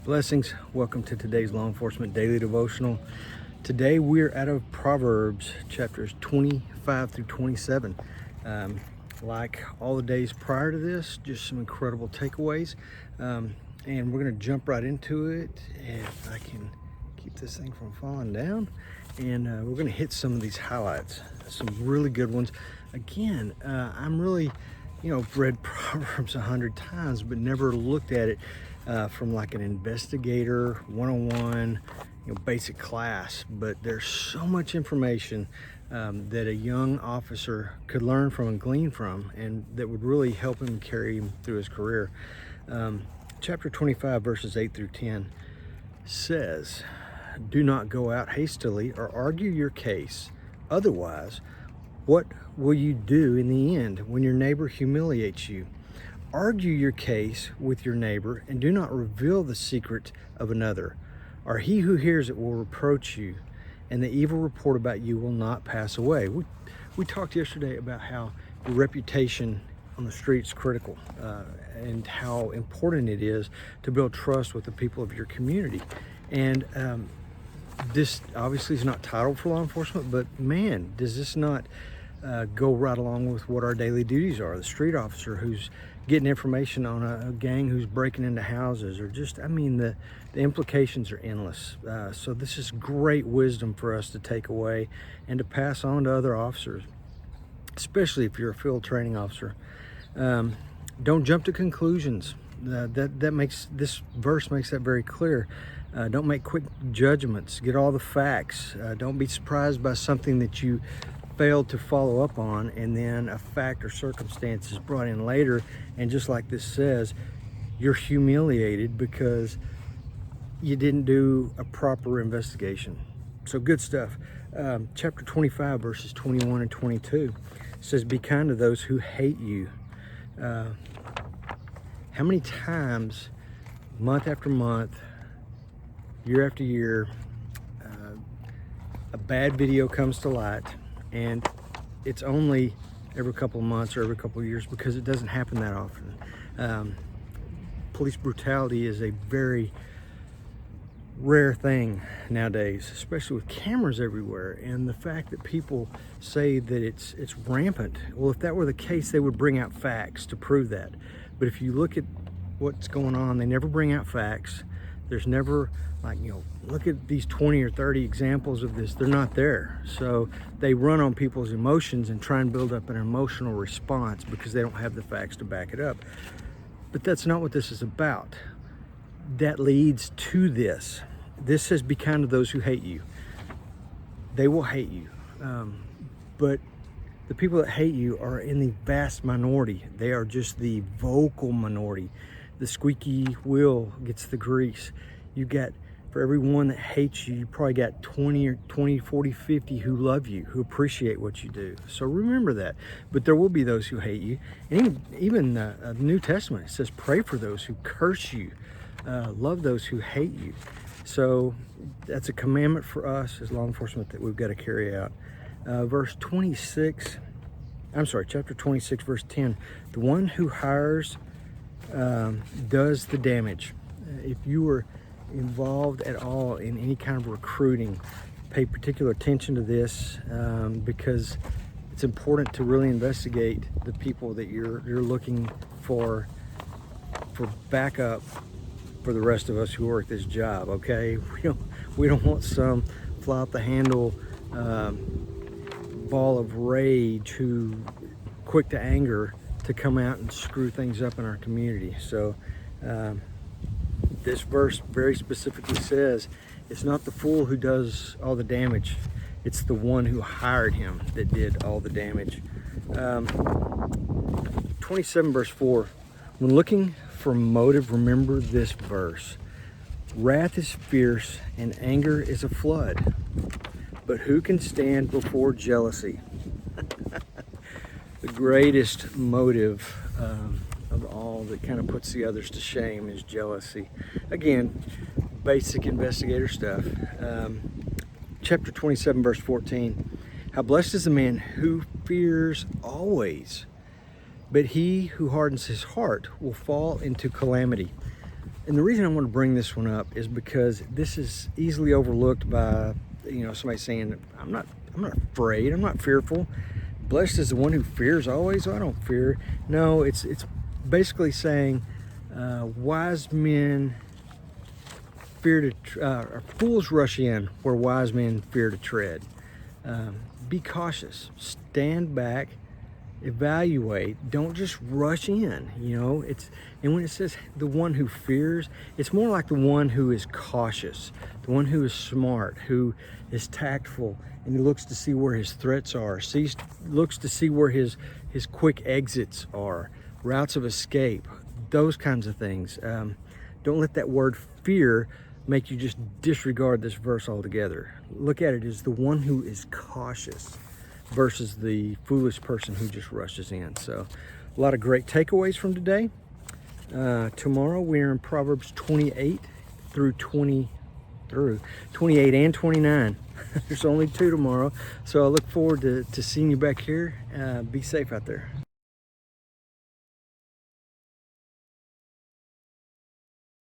Blessings. Welcome to today's Law Enforcement Daily Devotional. Today we're out of Proverbs chapters 25 through 27. Like all the days prior to this, just some incredible takeaways. And we're going to jump right into it. If I can keep this thing from falling down. And we're going to hit some of these highlights, some really good ones. Again, I'm really, read Proverbs 100 times, but never looked at it from like an investigator 101 basic class. But there's so much information that a young officer could learn from and glean from, and that would really help him carry him through his career. Chapter 25 verses 8 through 10 says, "Do not go out hastily or argue your case, otherwise what will you do in the end when your neighbor humiliates you? Argue your case with your neighbor and do not reveal the secret of another, or he who hears it will reproach you, and the evil report about you will not pass away." We talked yesterday about how your reputation on the street is critical, and how important it is to build trust with the people of your community. And this obviously is not titled for law enforcement, but man, does this not go right along with what our daily duties are. The street officer who's getting information on a gang who's breaking into houses, or just, the implications are endless. So this is great wisdom for us to take away and to pass on to other officers, especially if you're a field training officer. Don't jump to conclusions. This verse makes that very clear. Don't make quick judgments. Get all the facts. Don't be surprised by something that you failed to follow up on, and then a fact or circumstance is brought in later, and just like this says, you're humiliated because you didn't do a proper investigation. So good stuff. Chapter 25 verses 21 and 22 says, "Be kind to those who hate you." How many times, month after month, year after year, a bad video comes to light, and it's only every couple of months or every couple of years, because it doesn't happen that often. Police brutality is a very rare thing nowadays, especially with cameras everywhere, and the fact that people say that it's rampant. Well, if that were the case, they would bring out facts to prove that. But if you look at what's going on, they never bring out facts. There's never, look at these 20 or 30 examples of this. They're not there. So they run on people's emotions and try and build up an emotional response because they don't have the facts to back it up. But that's not what this is about. That leads to this. This says, be kind to those who hate you. They will hate you. But the people that hate you are in the vast minority. They are just the vocal minority. The squeaky wheel gets the grease. You got, for every one that hates you, you probably got 20, 40, 50 who love you, who appreciate what you do. So remember that. But there will be those who hate you. And even the New Testament, it says, pray for those who curse you. Love those who hate you. So that's a commandment for us as law enforcement that we've got to carry out. Chapter 26, verse 10. "The one who hires does the damage." If you were involved at all in any kind of recruiting, pay particular attention to this, because it's important to really investigate the people that you're looking for backup for the rest of us who work this job. Okay, we don't want some fly off the handle ball of rage who quick to anger to come out and screw things up in our community. So this verse very specifically says it's not the fool who does all the damage, it's the one who hired him that did all the damage. 27 verse 4, "When looking for motive, remember this verse. Wrath is fierce and anger is a flood, but who can stand before jealousy?" The greatest motive of all that kind of puts the others to shame is jealousy. Again, basic investigator stuff. Chapter 27, verse 14. "How blessed is the man who fears always, but he who hardens his heart will fall into calamity." And the reason I want to bring this one up is because this is easily overlooked by, somebody saying, I'm not afraid, I'm not fearful. Blessed is the one who fears always. Oh, I don't fear. No, it's basically saying wise men fear to, or fools rush in where wise men fear to tread. Be cautious, stand back, evaluate, don't just rush in. And when it says the one who fears, it's more like the one who is cautious, the one who is smart, who is tactful, and he looks to see where his threats are, looks to see where his quick exits are, routes of escape, those kinds of things. Don't let that word fear make you just disregard this verse altogether. Look at it as the one who is cautious versus the foolish person who just rushes in. So a lot of great takeaways from today. Tomorrow we're in Proverbs 28 through 28 and 29. There's only 2 tomorrow. So I look forward to seeing you back here. Be safe out there.